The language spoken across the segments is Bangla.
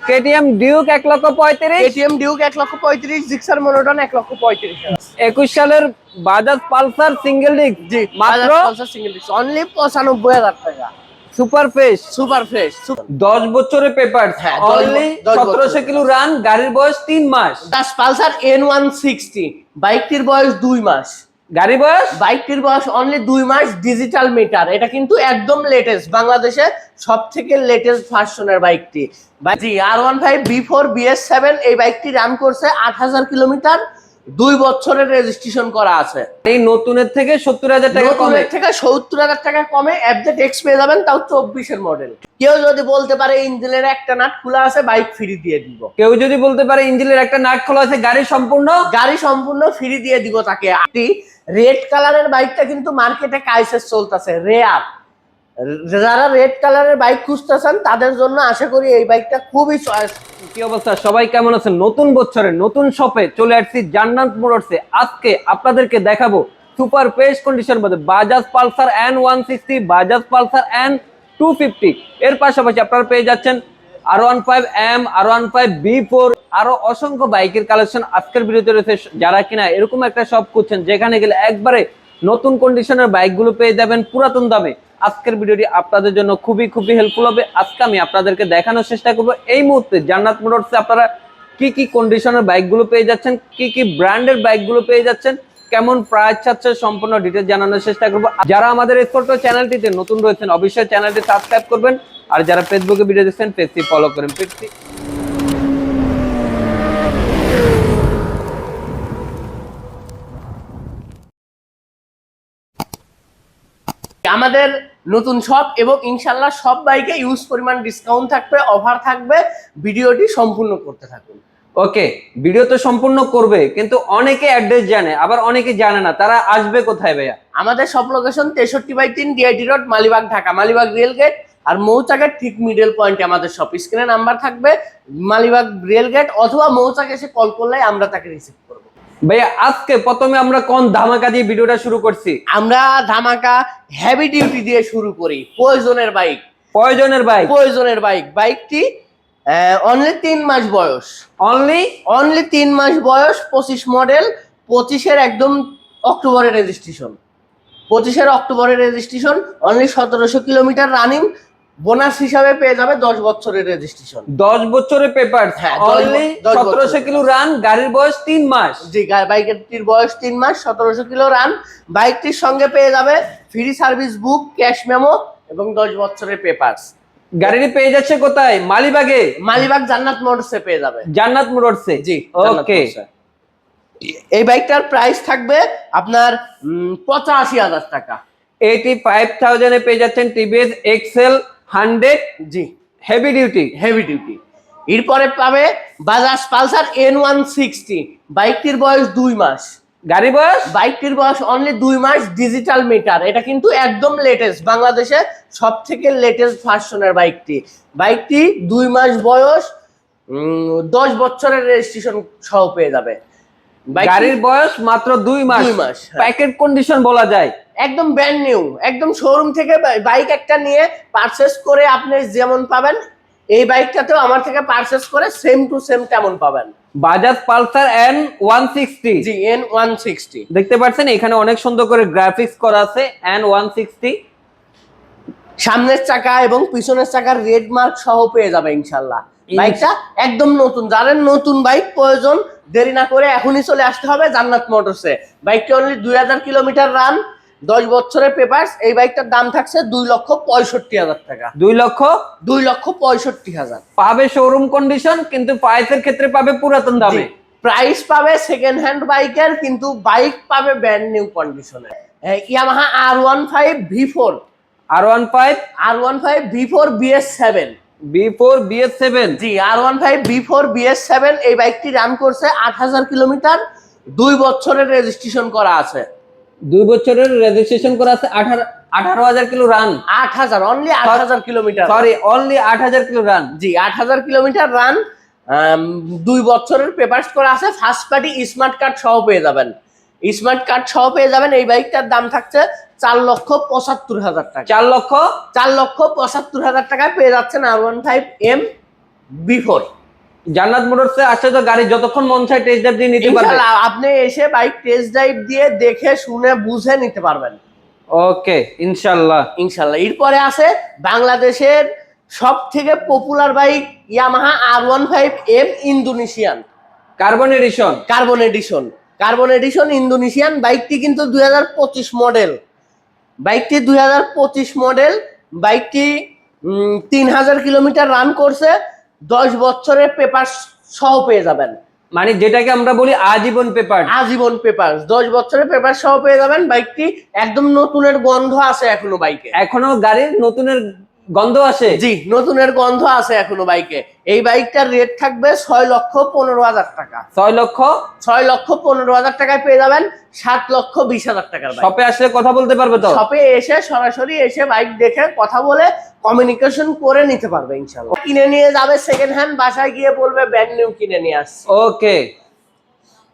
KTM Duke 1,35,000, KTM Duke 1,35,000, Gixxer monotone 1,35,000। 21 সালের বাজাজ পালসার সিঙ্গেল ডিস্ক জি, মাত্র পালসার সিঙ্গেল ডিস্ক অনলি 95,000 টাকা। Super fresh, super fresh. 10 বছরের পেপার, হ্যাঁ, অনলি 1700 কিলো রান, গাড়ির বয়স 3 মাস। দাস পালসার N160, বাইকটির বয়স 2 মাস। গাড়ি বয়স, বাইকটির বয়স অনলি 2 মাস, ডিজিটাল মিটার। এটা কিন্তু একদম লেটেস্ট, বাংলাদেশে সবথেকে লেটেস্ট ভার্সনের বাইকটি। জি, R15 B4 BS7 এই বাইকটি রান করছে 8,000 কিলোমিটার, 2 বছরের রেজিস্ট্রেশন করা আছে। এই নতুনের থেকে 70,000 টাকা কমে, নতুনের থেকে 70,000 টাকা কমে FZ X পেয়ে যাবেন, তাও 24 এর মডেল। কেউ যদি বলতে পারে ইঞ্জিনের একটা নাট খোলা আছে, বাইক ফ্রি দিয়ে দিব। কেউ যদি বলতে পারে ইঞ্জিনের একটা নাট খোলা আছে, গাড়ি সম্পূর্ণ ফ্রি দিয়ে দিব তাকে। রেড কালারের বাইকটা কিন্তু মার্কেটে ক্রাইসিস চলতেছে, রেয়ার। যারা রেড কালারের বাইক খুঁজতেছেন তাদের জন্য আশা করি এই বাইকটা খুবই চয়েস। কি অবস্থা, সবাই কেমন আছেন? নতুন বছরে নতুন শপে চলে আসছি জান্নাত মোটরসে। আজকে আপনাদেরকে দেখাবো সুপার ফ্রেশ কন্ডিশন মধ্যে Bajaj Pulsar N160, Bajaj Pulsar N250। এর পাশাপাশি আপনারা পেয়ে যাচ্ছেন R15M, R15 B4, আরো অসংখ্য বাইকের কালেকশন আজকের ভিডিওতে রয়েছে। যারা কিনা এরকম একটা শপ খুঁজছেন যেখানে গেলে একবারে নতুন কন্ডিশনের বাইকগুলো পেয়ে যাবেন পুরাতন দামে, আজকের ভিডিওটি আপনাদের জন্য খুবই হেল্পফুল হবে। আজকে আমি আপনাদেরকে দেখানোর চেষ্টা করব এই মুহূর্তে জান্নাত মোটরসে আপনারা কি কন্ডিশনের বাইকগুলো পেয়ে যাচ্ছেন, কি ব্র্যান্ডের বাইকগুলো পেয়ে যাচ্ছেন, কেমন প্রাইস চাচ্ছে, সম্পূর্ণ ডিটেইলস জানানোর চেষ্টা করব। যারা আমাদের এই ছোট্ট চ্যানেলটিতে নতুন রয়েছেন অবশ্যই চ্যানেলটি সাবস্ক্রাইব করবেন, আর যারা ফেসবুকে ভিডিও দেখছেন পেজটি ফলো করেন। পেজটি আমাদের নতুন শপ এবং ইনশাল্লাহ সব বাইকে ইউজ পরিমাণ ডিসকাউন্ট থাকবে, অফার থাকবে। ভিডিওটি সম্পূর্ণ করতে থাকুন। ওকে, ভিডিও তো সম্পূর্ণ করবে, কিন্তু অনেকে অ্যাড্রেস জানে আবার অনেকে জানে না, তারা আসবে কোথায় ভাইয়া? আমাদের সব location 63/3 DIT road, Malibagh, Dhaka. Malibagh rail gate আর মৌচাকের ঠিক মিডল পয়েন্টে আমাদের শপ। স্ক্রিনে নাম্বার থাকবে, মালিবাগ রেল গেট অথবা মৌচাকে এসে কল করলে আমরা তাকে রিসিভ করব। ভাইয়া আজকে প্রথমে আমরা কোন ধামাকা দিয়ে ভিডিওটা শুরু করছি? আমরা ধামাকা হেভি ডিউটি দিয়ে শুরু করি। প্রয়োজনের বাইক, বাইকটি অনলি 3 মাস বয়স, অনলি 3 মাস বয়স, 25 মডেল, 25-এর একদম অক্টোবরের registration, only 1700 kilometre running. Bonus হিসাবে পেয়ে যাবে 10 বছরের রেজিস্ট্রেশন, 10 বছরের পেপার, হ্যাঁ, অনলি 1700 কিলো রান, গাড়ির বয়স 3 মাস। জি, বাইকের বয়স 3 মাস, 1700 কিলো রান। বাইকটির সঙ্গে পেয়ে যাবে free service book, cash memo এবং 10 বছরের পেপারস। গাড়িটি পেয়ে যাচ্ছে কোথায়? মালিবাগ জান্নাত মোটরসে পেয়ে যাবে। জান্নাত মোটরসে, জি, ওকে। এই বাইকটার প্রাইস থাকবে আপনার 85,000 টাকা। 85,000 এ পেয়ে যাচ্ছেন টিভিএস এক্সেল 100। জি, হেভি ডিউটি। এরপরে পাবে বাজাজ পালসার N160, বাইকটির বয়স 2 মাস। বাইকটির বয়স অনলি 2 মাস, ডিজিটাল মিটার। এটা কিন্তু একদম লেটেস্ট, বাংলাদেশে সব থেকে লেটেস্ট ভার্সনের বাইকটি 2 মাস বয়স, 10 বছরের রেজিস্ট্রেশন সহ পেয়ে যাবে। গাড়ির বয়স মাত্র 2 মাস, প্যাকেট কন্ডিশন বলা যায়, একদম ব্র্যান্ড নিউ। একদম শোরুম থেকে বাইক একটা নিয়ে পারচেস করে আপনি যেমন পাবেন, এই বাইকটাতেও আমার থেকে পারচেস করে সেম টু সেম তেমন পাবেন। Bajaj Pulsar N160। জি, N160 দেখতে পাচ্ছেন এখানে অনেক সুন্দর করে গ্রাফিক্স করা আছে। N160 সামনের চাকা এবং পিছনের চাকার রেড মার্ক সহ পেয়ে যাবে ইনশাআল্লাহ। বাইকটা একদম নতুন। যাদের নতুন বাইক প্রয়োজন দেরি না করে এখনই চলে আসতে হবে জান্নাত মোটরসে। বাইকটি অনলি 2000 কিলোমিটার রান, 10 বছরের পেপারস। এই বাইকটার দাম থাকছে 2,65,000 টাকা। 2,65,000 পাবে শোরুম কন্ডিশন, কিন্তু প্রাইসের ক্ষেত্রে পাবে পুরাতন দামে। প্রাইস পাবে সেকেন্ড হ্যান্ড বাইকের, কিন্তু বাইক পাবে ব্র্যান্ড নিউ কন্ডিশনে। Yamaha R15 V4, R15 V4 BS7। জি, R15 V4 BS7 এই বাইকটি রান করছে 8,000 কিলোমিটার, 2 বছরের রেজিস্ট্রেশন করা আছে। 2 বছরের রেজিস্ট্রেশন করা আছে, 18,000 kilo run. 8,000, only 8,000 kilometre. Sorry, only 8,000 kilo run. জি, 8,000 কিলোমিটার রান, 2 বছরের পেপারস করা আছে। ফার্স্ট পার্টি স্মার্ট কার্ড সহ পেয়ে যাবেন। এই বাইকটার দাম থাকছে 4,75,000 টাকা। 4,75,000 টাকায় পেয়ে যাচ্ছেন R15M বিফোর। জান্নাত মোটরসে আসলে তো গাড়ি যতক্ষণ মন চায় টেস্ট ড্রাইভ দিয়ে নিতে পারবেন। ইনশাআল্লাহ আপনি এসে বাইক টেস্ট ড্রাইভ দিয়ে দেখে শুনে বুঝে নিতে পারবেন। ওকে, ইনশাআল্লাহ। ইনশাআল্লাহ। এরপরে আছে বাংলাদেশের সব থেকে popular bike Yamaha R15M Indonesian carbon addition. Carbon addition Indonesian. বাইকটি কিন্তু 2025 মডেল। বাইকটি 2025 মডেল। বাইকটি 3000 কিলোমিটার রান করছে। 10 বছরের পেপার সহ পেয়ে যাবেন। মানে যেটাকে আমরা বলি আজীবন পেপার। আজীবন পেপার, 10 বছরের পেপার সহ পেয়ে যাবেন। বাইকটি একদম নতুনের গন্ধ আছে এখনো বাইকে। এখনো গাড়ির নতুনের গন্ধ আসে? জি, নতুনের গন্ধ আছে এখনো বাইকে। এই বাইকটার রেট থাকবে 6,15,000 টাকা। 6,15,000 টাকায় পেয়ে যাবেন 7,20,000 টাকার বাইক। শপে আসলে কথা বলতে পারবে তো? শপে এসে সরাসরি এসে বাইক দেখে কথা বলে কমিউনিকেশন করে নিতে পারবে ইনশাআল্লাহ। কিনে নিয়ে যাবে সেকেন্ড হ্যান্ড, বাসায় গিয়ে বলবে ব্র্যান্ড নিউ কিনে নিয়ে আসছে। ওকে।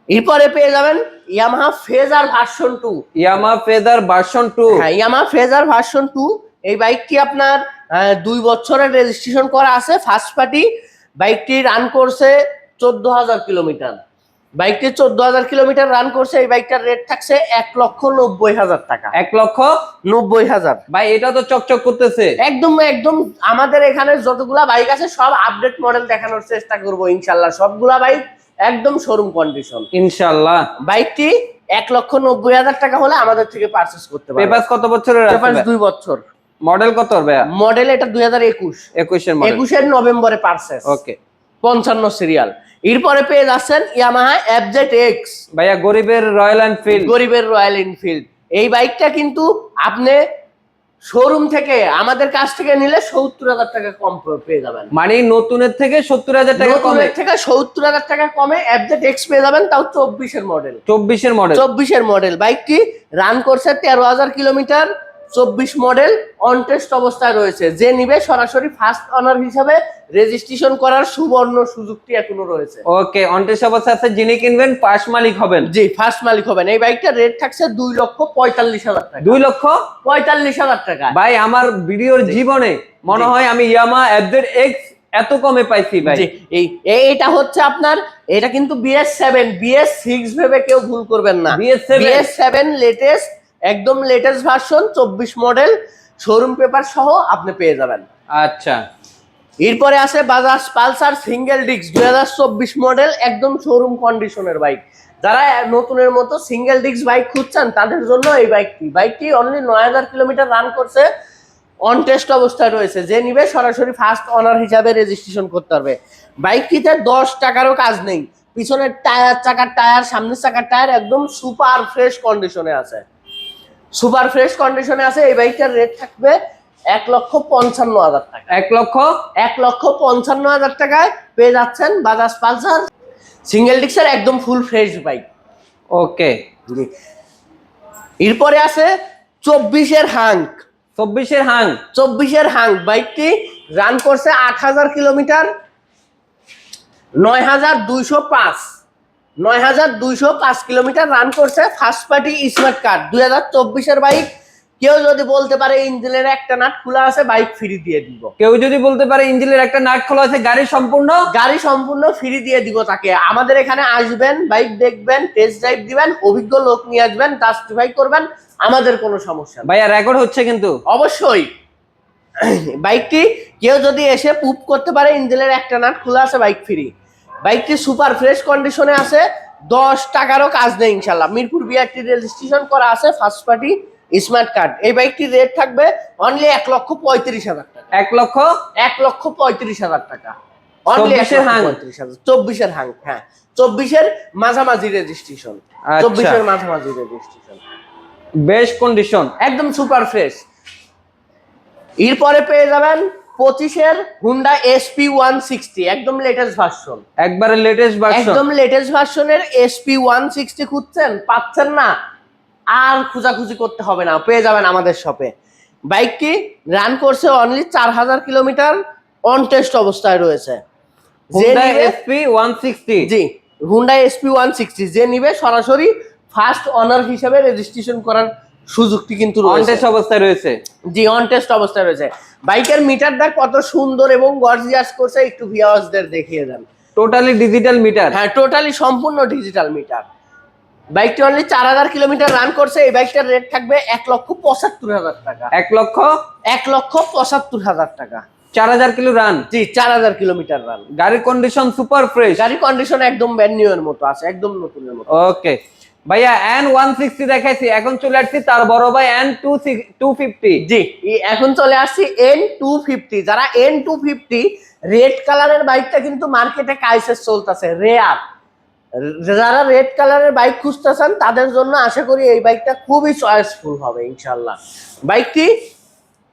এরপরে পেয়ে যাবেন Yamaha phasor version 2। Yamaha phasor version 2। হ্যাঁ, ইয়ামাহা ফেজার ভার্সন 2। এই বাইকটি আপনার 2 বছরের রেজিস্ট্রেশন করা আছে, ফার্স্ট পার্টি। বাইকটি রান করছে 14,000 কিলোমিটার। বাইকটি 14,000 কিলোমিটার রান করছে। এই বাইকটার রেট থাকছে 1,90,000 টাকা। 1,90,000। ভাই এটা তো চকচক করতেছে। একদম আমাদের এখানে যতগুলা বাইক আছে সব আপডেট মডেল দেখানোর চেষ্টা করব ইনশাআল্লাহ। সবগুলা বাইক একদম শোরুম কন্ডিশন ইনশাআল্লাহ। বাইকটি 1,90,000 টাকা হলে আমাদের থেকে পারচেজ করতে পারবেন। পেপারস কত বছরের আছে? পেপারস 2 বছর। মডেল কত ভাইয়া? মডেল এটা 2021 এর মডেল। 21 এর নভেম্বরে পারচেজ। ওকে। 55 সিরিয়াল। এরপরে পেয়ে যাচ্ছেন ইয়ামাহা FZX। ভাইয়া গরিবের রয়্যাল এনফিল্ড। এই বাইকটা কিন্তু আপনি শোরুম থেকে আমাদের কাছ থেকে নিলে 70,000 টাকা কম পেয়ে যাবেন। মানে নতুনের থেকে 70,000 টাকা কমে? নতুনের থেকে 70,000 টাকা কমে FZX পেয়ে যাবেন, তাও 24 এর মডেল। 24 এর মডেল। বাইকটি রান করছে 13,000 কিলোমিটার। 24 মডেল, অন টেস্ট অবস্থায় রয়েছে। যে নিবে সরাসরি ফার্স্ট অনার হিসাবে রেজিস্ট্রেশন করার সুবর্ণ সুযোগটি এখনো রয়েছে। ওকে, অন টেস্ট অবস্থায় আছে। যিনি কিনবেন ফার্স্ট মালিক হবেন। জি, ফার্স্ট মালিক হবেন। এই বাইকটার রেট থাকছে 2,45,000 টাকা। 2,45,000 টাকা। ভাই আমার ভিডিওর জীবনে মনে হয় আমি ইয়ামাহা FZX এত কমে পাইছি ভাই। জি, এইটা হচ্ছে আপনার, এটা কিন্তু BS6 ভেবে কেউ ভুল করবেন না। BS7 লেটেস্ট, একদম latest version, 24 model, showroom paper সহ আপনি পেয়ে যাবেন। আচ্ছা। এরপরে আছে Bajaj Pulsar single disc 2024 model, একদম শোরুম কন্ডিশনের বাইক। যারা নতুনের মতো সিঙ্গেল ডিস্ক বাইক খুঁজছেন তাদের জন্য এই বাইকটি অনলি 9,000 কিলোমিটার রান করছে, অন টেস্ট অবস্থায় রয়েছে। যে নিবে সরাসরি ফার্স্ট অনার হিসাবে রেজিস্ট্রেশন করতে পারবে। বাইকটিতে 10 টাকারও কাজ নেই। পিছনের টায়ার, চাকার টায়ার, সামনের চাকার টায়ার একদম সুপার ফ্রেশ কন্ডিশনে আছে। এই বাইকটার রেট থাকবে 1,55,000 টাকা। 1,55,000 টাকায় পেয়ে যাচ্ছেন বাজাজ পালসার সিঙ্গেল ডিস্কের একদম ফুল ফ্রেশ বাইক। ওকে। এরপরে আছে 24 এর হাঙ্ক। বাইকটি রান করছে 8,000 কিলোমিটার। 9,205 কিলোমিটার রান করছে। ফার্স্ট পার্টি স্মার্ট কার্ড, 2024 এর বাইক। কেউ যদি বলতে পারে ইঞ্জিনের একটা নাট খোলা আছে, বাইক ফ্রি দিয়ে দিব। গাড়ি সম্পূর্ণ ফ্রি দিয়ে দিব তাকে। আমাদের এখানে আসবেন, বাইক দেখবেন, টেস্ট ড্রাইভ দিবেন, অভিজ্ঞ লোক নিয়ে আসবেন, জাস্টিফাই করবেন, আমাদের কোনো সমস্যা নেই। ভাইয়া রেকর্ড হচ্ছে কিন্তু? অবশ্যই। বাইকটি কেউ যদি এসে প্রুফ করতে পারে ইঞ্জিনের একটা নাট খোলা আছে, বাইক ফ্রি। বাইকটি সুপার ফ্রেশ কন্ডিশনে আছে। 10 টাকারও কাজ নেই ইনশাআল্লাহ। মিরপুর বিআরটি রেজিস্ট্রেশন করা আছে, ফার্স্ট পার্টি স্মার্ট কার্ড। এই বাইকটির রেট থাকবে অনলি 1,35,000 টাকা। 1,35,000 টাকা। 24 এর হাঙ্ক। হ্যাঁ, 24 এর মাঝামাঝি রেজিস্ট্রেশন। 24 এর মাঝামাঝি রেজিস্ট্রেশন, বেশ কন্ডিশন, একদম সুপার ফ্রেশ। এরপরে পেয়ে যাবেন 25 এর হুন্ডা SP160, একদম লেটেস্ট ভার্সন। একদম লেটেস্ট ভার্সনের SP160 খুঁজছেন, পাচ্ছেন না, আর খোঁজাখুঁজি করতে হবে না, পেয়ে যাবেন আমাদের শপে। বাইকটি রান করছে অনলি 4,000 কিলোমিটার, অন টেস্ট অবস্থায় রয়েছে। Honda SP160। জি, হুন্ডা SP160 যে নিবে সরাসরি ফার্স্ট অনার হিসেবে রেজিস্ট্রেশন করার সুযোগটি কিন্তু অন টেস্ট অবস্থায় রয়েছে। জি, অন টেস্ট অবস্থায় রয়েছে। বাইকের মিটারটা কত সুন্দর এবং গর্জিয়াস করছে, একটু ভিউয়ার্সদের দেখিয়ে দেন। Totally digital meter. হ্যাঁ, টোটালি সম্পূর্ণ ডিজিটাল মিটার। বাইকটি অনলি 4000 কিলোমিটার রান করছে। এই বাইকটার রেট থাকবে 1,75,000 টাকা। 1,75,000 টাকা। 4000 কিলো রান। জি, 4000 কিলোমিটার রান। গাড়ির কন্ডিশন সুপার ফ্রেশ। গাড়ির কন্ডিশন একদম ব্র্যান্ড নিউ এর মতো আছে, একদম নতুনের মতো। ওকে ভাইয়া, N160 দেখাইছি, এখন চলে আসছি তার বড় ভাই N250। জি, এখন চলে আসছি N250। যারা N250 রেড কালারের বাইকটা কিন্তু মার্কেটে কাইসেস চলতেছে, রেয়ার। যারা রেড কালারের বাইক খুঁজতেছেন তাদের জন্য আশা করি এই বাইকটা খুবই চয়েসফুল হবে ইনশাল্লাহ। বাইকটি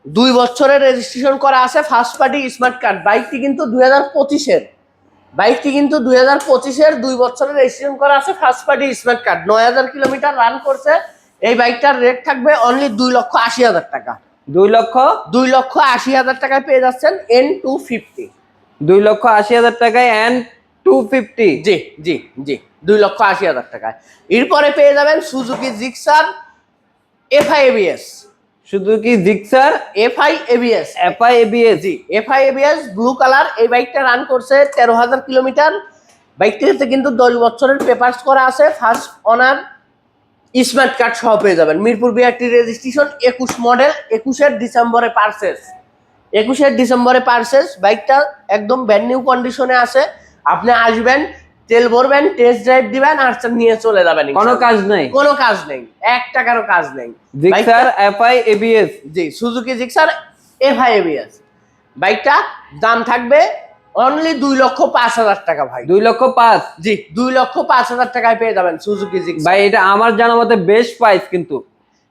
2 বছরের রেজিস্ট্রেশন করা আছে, ফার্স্ট পার্টি স্মার্ট কার্ড। বাইকটি কিন্তু 2025-এর। বাইকটি কিন্তু 2025-এর 2 বছরের রেজিস্ট্রেশন করা আছে, first party smart card. 9000 kilometre run করছে। এই বাইকটার রেট থাকবে অনলি 2,80,000 টাকা। 2,80,000 টাকায় পেয়ে যাচ্ছেন N250। 2,80,000 টাকায় N250। জি জি জি, 2,80,000 টাকায়। এরপরে পেয়ে যাবেন Suzuki Gixxer FI ABS। Suzuki Gixxer FI ABS। FI ABS। জি, FI ABS ব্লু কালার। এই বাইকটা রান করছে 13,000 কিলোমিটার। বাইকটিতে কিন্তু 10 বছরের পেপারস করা আছে, ফার্স্ট অনার স্মার্ট কার্ড সহ পেয়ে যাবেন। মিরপুর বিআরটি রেজিস্ট্রেশন, 21 মডেল, 21-এর ডিসেম্বরে পারচেজ। 21-এর ডিসেম্বরে পারচেজ। বাইকটা একদম ব্র্যান্ড নিউ কন্ডিশনে আছে। আপনি আসবেন, তেল ভরবেন, টেস্ট ড্রাইভ দিবেন আর নিয়ে চলে যাবেন। কোনো কাজ নাই, কোনো কাজ নেই, 1 টাকারও কাজ নেই। Gixxer FI ABS। জি, সুজুকি জিক্সার FI ABS। বাইকটা দাম থাকবে অনলি 2,05,000 টাকা ভাই। 2,05,000। জি, 2,05,000 টাকায় পেয়ে যাবেন সুজুকি জিক্সার। ভাই এটা আমার জানা মতে বেস্ট প্রাইস কিন্তু।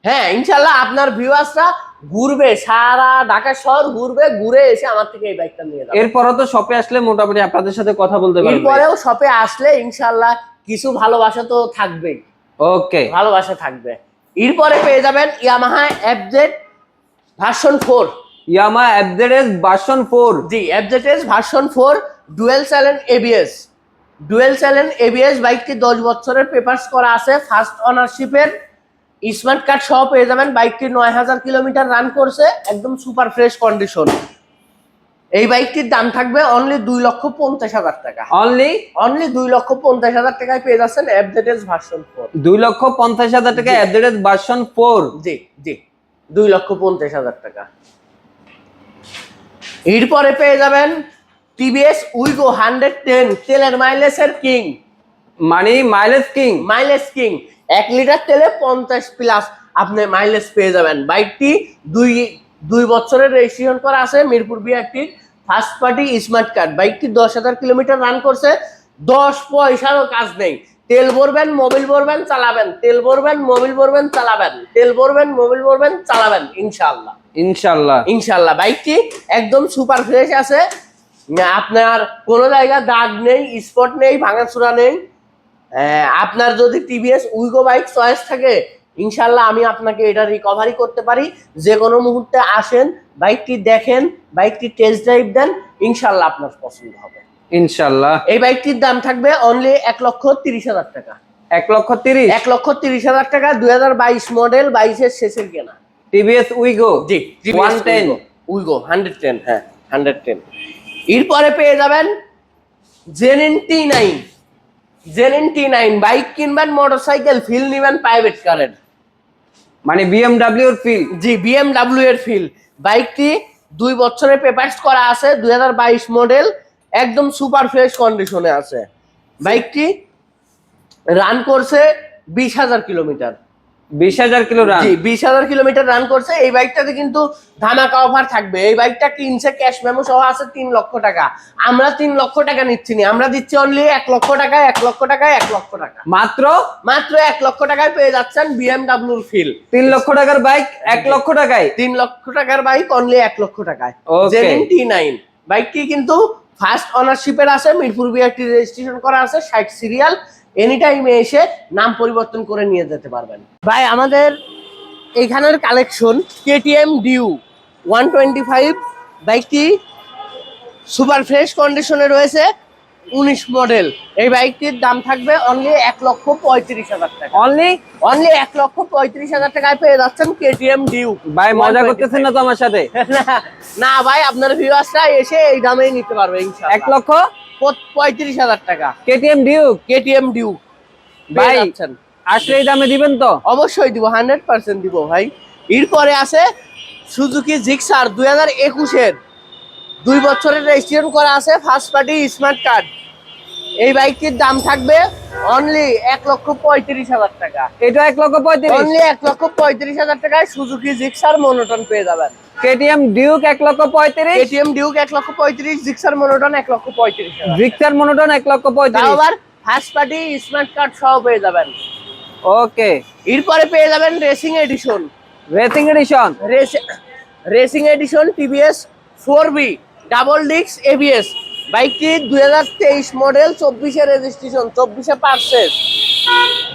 হ্যাঁ, ইনশাল্লাহ আপনার ভিউয়ার্সরা ঘুরবে, সারা ঢাকা শহর ঘুরবে, ঘুরে এসে আমার থেকে এই বাইকটা নিয়ে যাবে। এরপরও তো শপে আসলে মোটামুটি আপনাদের সাথে কথা বলতে পারবে। এরপরেও শপে আসলে ইনশাল্লাহ কিছু ভালোবাসা তো থাকবেই। ওকে, ভালোবাসা থাকবে। এরপরে পেয়ে যাবেন Yamaha FZ version 4। Yamaha FZS version 4। জি, FZS version 4 dual channel ABS। Dual channel ABS। বাইকটি 10 বছরের পেপারস করা আছে, ফার্স্ট অনারশিপের স্মার্ট কার্ড সহ পেয়ে যাবেন। বাইকটি 9000 কিলোমিটার রান করছে, একদম সুপার ফ্রেশ কন্ডিশন। এই বাইকটির দাম থাকবে অনলি 2,50,000 টাকা। অনলি 2,50,000 টাকায় পেয়ে যাচ্ছেন FZS ভার্সন 4। 2,50,000 টাকা FZS ভার্সন 4। জি জি, 2,50,000 টাকা। এরপরে পেয়ে যাবেন TVS উইগো 110, তেলের মাইলেজের কিং। মানে mileage king. Mileage king, 1 litre তেলে 50 প্লাস আপনি মাইলেজ পেয়ে যাবেন। বাইকটি 2 বছরের রেজিস্ট্রেশন করা আছে, মিরপুর বিআরটির ফার্স্ট পার্টি স্মার্ট কার্ড। বাইকটি 10,000 কিলোমিটার রান করছে, 10 পয়সারও কাজ নেই। তেল ভরবেন, মোবিল ভরবেন, চালাবেন, তেল ভরবেন, মোবিল ভরবেন, চালাবেন, তেল ভরবেন, মোবিল ভরবেন, চালাবেন ইনশাআল্লাহ। ইনশাআল্লাহ ইনশাআল্লাহ। বাইকটি একদম সুপার ফ্রেশ আছে, আপনার কোনো জায়গায় দাগ নেই, স্পট নেই, ভাঙাচোরা নেই। আপনার যদি TVS উইগো বাইক চয়েস থাকে ইনশাল্লাহ আমি আপনাকে এটা রিকভারি করতে পারি। যে কোনো মুহূর্তে আসেন, বাইকটি দেখেন, বাইকটি টেস্ট ড্রাইভ দেন, ইনশাল্লাহ আপনার পছন্দ হবে ইনশাআল্লাহ। এই বাইকটির দাম থাকবে অনলি 1,30,000 টাকা। 1,30,000। 1,30,000 টাকা। 2022 মডেল, 22-এর শেষের কেনা। TVS উইগো। জি, 110 উইগো 110। হ্যাঁ, 110। এরপরে পেয়ে যাবেন জেনিন T9। জেনিন T9 বাইক কিনবেন, মোটরসাইকেল ফিল নিবেন প্রাইভেট কারের, মানে BMW এর ফিল। জি, BMW এর ফিল। বাইকটি 2 বছরের পেপারস করা আছে, 2022 মডেল, একদম সুপার ফ্রেশ কন্ডিশনে আছে। বাইকটি রান করছে 20,000 কিলোমিটার। 20,000 kilo run. জি, 20,000 কিলোমিটার রান করছে। এই বাইকটাতে কিন্তু ধামাকা অফার থাকবে। এই বাইকটা কিনছে ক্যাশ মেমো সহ আছে 3 লক্ষ টাকা। আমরা 3 লক্ষ টাকা নিচ্ছি না, আমরা দিচ্ছি অনলি 1 লক্ষ টাকায়, 1 লক্ষ টাকায়, 1 লক্ষ টাকা। মাত্র 1 লক্ষ টাকায় পেয়ে যাচ্ছেন BMW এর ফিল। 3 লক্ষ টাকার বাইক 1 লক্ষ টাকায়। 3 লক্ষ টাকার বাইক অনলি 1 লক্ষ টাকায়। Okay. জেনিন T9 বাইকটি কিন্তু ফার্স্ট অনারশিপের আছে, মিরপুর বিআরটি রেজিস্ট্রেশন করা আছে, 60 সিরিয়াল। এনি টাইমে এসে নাম পরিবর্তন করে নিয়ে যেতে পারবেন। ভাই আমাদের এইখানের কালেকশন KTM ডিউ 125 বাইকটি সুপার ফ্রেশ কন্ডিশনে রয়েছে। 2019 মডেল। এই বাইকটির দাম থাকবে অনলি 1,35,000 টাকা। অনলি 1,35,000 টাকায় পেয়ে যাচ্ছেন কেটিএম ডিউক। ভাই মজা করতেছেন না তো আমার সাথে? না ভাই, আপনার ভিউয়ার্সরা এসে এই দামেই নিতে পারবে ইনশাআল্লাহ। 1,35,000 টাকা কেটিএম ডিউক। কেটিএম ডিউক ভাই ভাই যাচ্ছেন। আসলে এই দামে দিবেন তো? অবশ্যই দিব, 100% দিব ভাই। এরপরে আছে সুজুকি জিক্সার 2021-এর 2 বছরের রেজিস্ট্রেশন করা আছে, ফার্স্ট পার্টি স্মার্ট কার্ড। এই বাইকটির দাম থাকবে অনলি 1,35,000 টাকা। এটা 1,35,000। অনলি 1,35,000 টাকায় সুজুকি জিক্সার মনোটন পেয়ে যাবেন। KTM Duke 1,35,000। KTM Duke 1,35,000, Gixxer monotone 1,35,000। Gixxer monotone তাও 1,35,000। আবার ফার্স্ট পার্টি স্মার্ট কার্ড সহ পেয়ে যাবেন। ওকে। এরপরে পেয়ে যাবেন racing addition. Racing addition. Racing addition TVS 4B double disc ABS. বাইকটি 2023 মডেল, 24-এর রেজিস্ট্রেশন, 24-এ পারচেজ।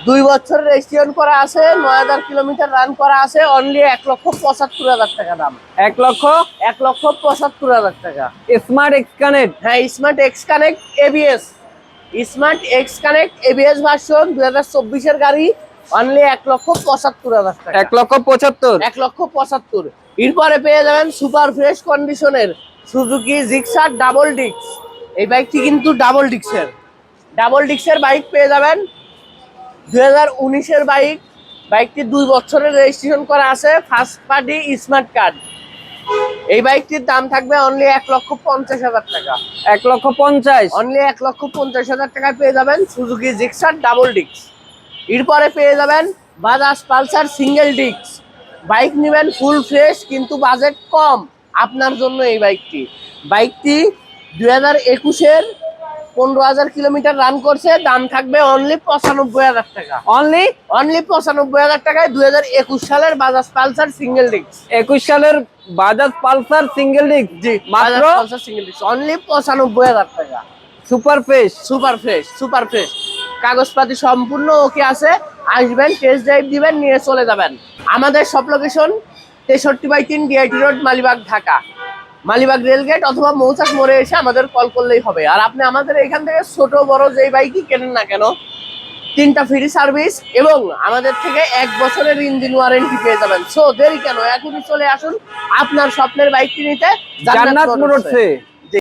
2 বছর রেজিস্ট্রেশন করা আছে, 9,000 কিলোমিটার রান করা আছে। অনলি 1,75,000 টাকা দাম। 1,75,000 টাকা। Smart X connect. হ্যাঁ, smart X connect ABS. Smart X connect ABS version 2024-এর গাড়ি। অনলি 1,75,000 টাকা। 1,75,000। 1,75,000। এরপরে পেয়ে যাবেন সুপার ফ্রেশ কন্ডিশনের সুজুকি জিক্সার ডাবল ডিস্ক। এই বাইকটি কিন্তু ডাবল ডিস্কের বাইক পেয়ে যাবেন। 2019-এর বাইক। বাইকটি 2 বছরের রেজিস্ট্রেশন করা আছে, ফার্স্ট পার্টি স্মার্ট কার্ড। এই বাইকটির দাম থাকবে অনলি 1,50,000 টাকা। 1,50,000। অনলি 1,50,000 টাকায় পেয়ে যাবেন সুজুকি জিক্সার ডাবল ডিস্ক। এরপরে পেয়ে যাবেন Bajaj Pulsar single disc. Bike নেবেন ফুল ফ্রেশ কিন্তু বাজেট কম, আপনার জন্য এই বাইকটি 2021-এর 15,000 কিলোমিটার রান করছে। দাম থাকবে অনলি 95,000 টাকা। অনলি 95,000 টাকায় 2021 সালের বাজাজ পালসার সিঙ্গেল ডিস্ক। 21 সালের বাজাজ পালসার সিঙ্গেল ডিস্ক। জি, মাত্র পালসার সিঙ্গেল ডিস্ক অনলি 95,000 টাকা। Super fresh. সুপার ফ্রেশ কাগজপাতি সম্পূর্ণ ওকে আছে। আসবেন, টেস্ট ড্রাইভ দিবেন, নিয়ে চলে যাবেন। আমাদের সব location 63/3 DIT road, Malibagh, Dhaka. Malibagh rail gate অথবা মৌচাক মোড়ে এসে আমাদের কল করলেই হবে। আর আপনি আমাদের এখান থেকে ছোট বড় যেই বাইকই কেনেন না কেন, 3টা ফ্রি সার্ভিস এবং আমাদের থেকে 1 বছরের ইঞ্জিন ওয়ারেন্টি পেয়ে যাবেন। সো দেরি কেন, এখনই চলে আসুন আপনার স্বপ্নের বাইকটি নিতে জান্নাত মোটরসে।